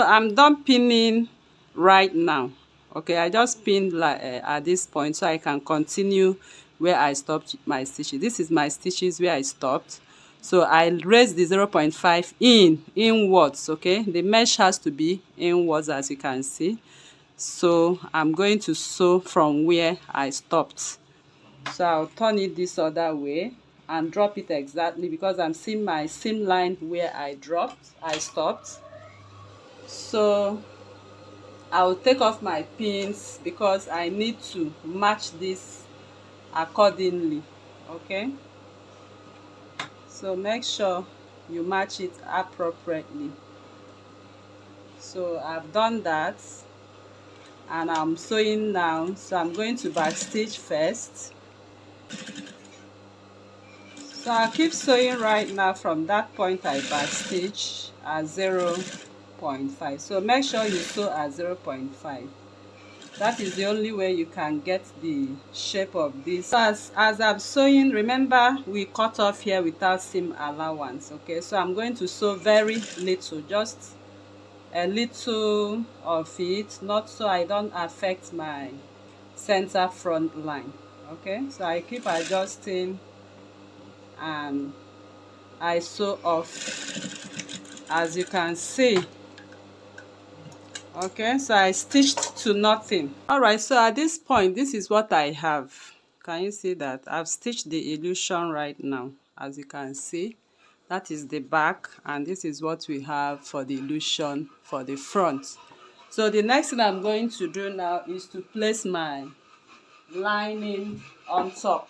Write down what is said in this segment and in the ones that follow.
So I'm done pinning right now. Okay, I just pinned like at this point so I can continue where I stopped my stitches. This is my stitches where I stopped. So I raise the 0.5 inwards. Okay, the mesh has to be inwards, as you can see. So I'm going to sew from where I stopped. So I'll turn it this other way and drop it exactly, because I'm seeing my seam line where I stopped. So I'll take off my pins because I need to match this accordingly. Okay, so make sure you match it appropriately. So I've done that and I'm sewing now. So I'm going to back stitch first. So I'll keep sewing right now from that point I back stitch at 0.5. So make sure you sew at 0.5. That is the only way you can get the shape of this. So as I'm sewing, remember we cut off here without seam allowance. Okay, so I'm going to sew very little, just a little of it, not so I don't affect my center front line. Okay, so I keep adjusting and I sew off, as you can see. Okay, so I stitched to nothing. All right, so at this point, this is what I have. Can you see that? I've stitched the illusion right now. As you can see, that is the back, and this is what we have for the illusion for the front. So the next thing I'm going to do now is to place my lining on top.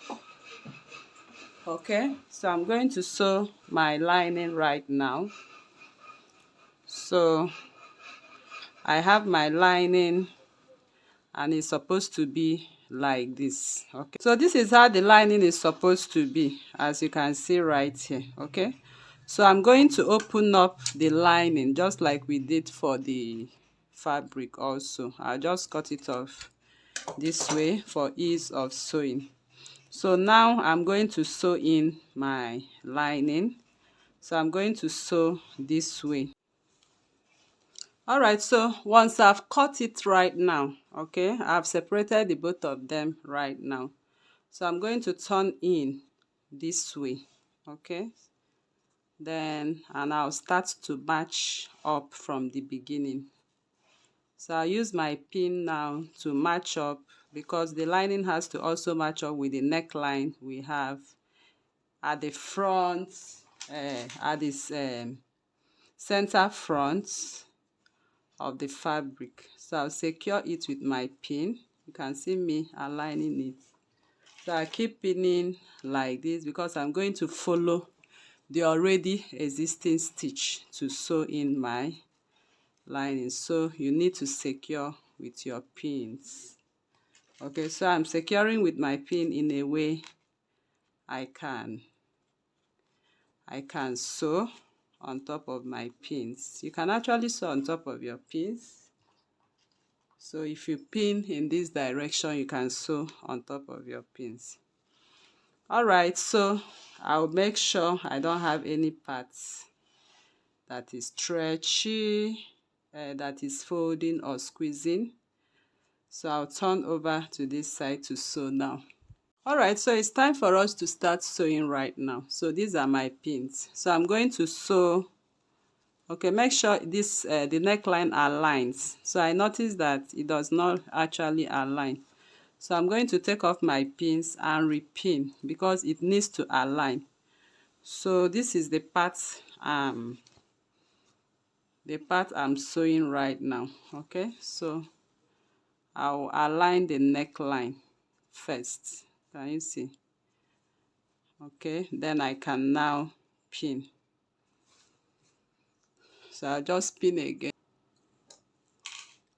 Okay, so I'm going to sew my lining right now. So I have my lining and it's supposed to be like this. Okay, so this is how the lining is supposed to be, as you can see right here. Okay, so I'm going to open up the lining just like we did for the fabric also. I'll just cut it off this way for ease of sewing. So now I'm going to sew in my lining. So I'm going to sew this way. All right, so once I've cut it right now, okay, I've separated the both of them right now. So I'm going to turn in this way. Okay, then and I'll start to match up from the beginning. So I'll use my pin now to match up, because the lining has to also match up with the neckline we have at the front, at this center front of the fabric. So I'll secure it with my pin. You can see me aligning it. So I keep pinning like this because I'm going to follow the already existing stitch to sew in my lining. So you need to secure with your pins. Okay, so I'm securing with my pin in a way I can sew on top of my pins. You can actually sew on top of your pins. So if you pin in this direction, you can sew on top of your pins. All right, so I'll make sure I don't have any parts that is stretchy, that is folding or squeezing. So I'll turn over to this side to sew now. All right, so it's time for us to start sewing right now. So these are my pins. So I'm going to sew. Okay, make sure this the neckline aligns. So I noticed that it does not actually align. So I'm going to take off my pins and repin because it needs to align. So this is the part I'm sewing right now. Okay, so I'll align the neckline first. Can you see? Okay, then I can now pin. So I'll just pin again.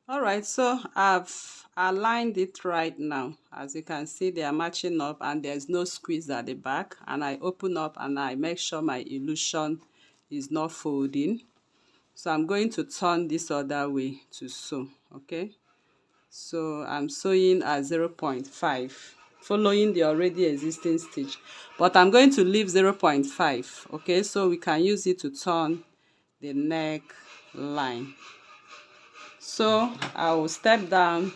All right, so I've aligned it right now. As you can see, they are matching up and there's no squeeze at the back. And I open up and I make sure my illusion is not folding. So I'm going to turn this other way to sew. Okay, so I'm sewing at 0.5, following the already existing stitch, but I'm going to leave 0.5. Okay, so we can use it to turn the neck line. So I will step down.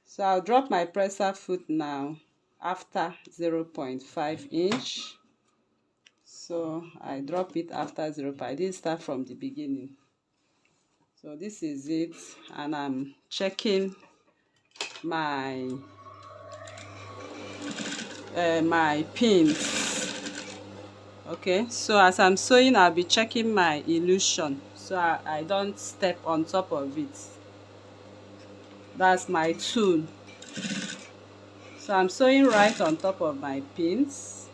So I'll drop my presser foot now after 0.5 inch. So I drop it after 0. I didn't start from the beginning. So this is it, and I'm checking my my pins. Okay, so as I'm sewing, I'll be checking my illusion so I don't step on top of it. That's my tool. So I'm sewing right on top of my pins,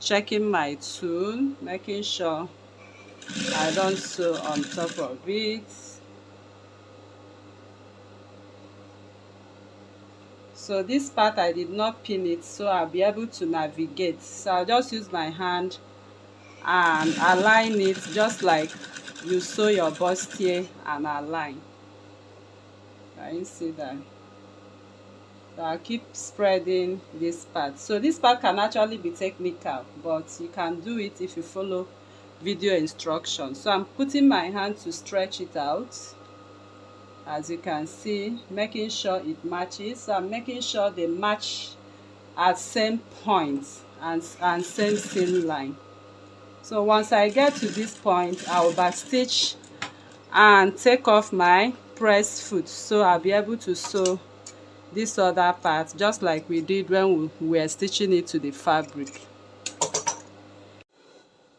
checking my tool, making sure I don't sew on top of it. So this part I did not pin it, so I'll be able to navigate. So I'll just use my hand and align it just like you sew your bustier and align. Can you see that? So I'll keep spreading this part. So this part can actually be technical, but you can do it if you follow video instructions. So I'm putting my hand to stretch it out, as you can see, making sure it matches. So I'm making sure they match at same point and same seam line. So once I get to this point, I will backstitch and take off my press foot, so I'll be able to sew this other part just like we did when we were stitching it to the fabric.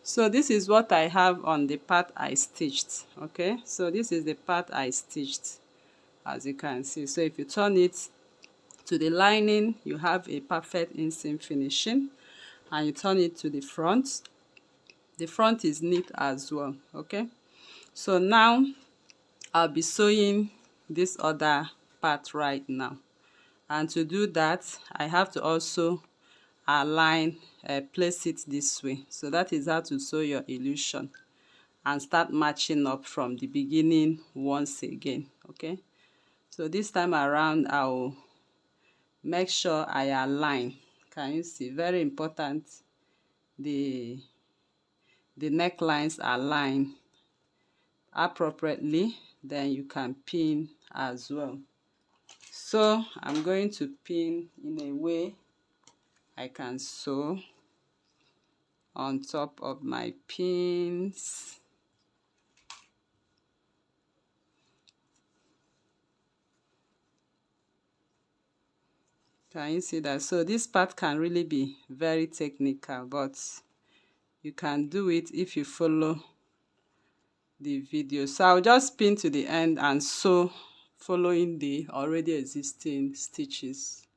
So this is what I have on the part I stitched. Okay, so this is the part I stitched, as you can see. So if you turn it to the lining, you have a perfect inseam finishing, and you turn it to the front is neat as well. Okay, so now I'll be sewing this other part right now, and to do that I have to also align, place it this way. So that is how to sew your illusion and start matching up from the beginning once again. Okay, so this time around I'll make sure I align. Can you see? Very important, the necklines align appropriately, then you can pin as well. So I'm going to pin in a way I can sew on top of my pins. Can you see that? So this part can really be very technical, but you can do it if you follow the video. So I'll just pin to the end and sew following the already existing stitches.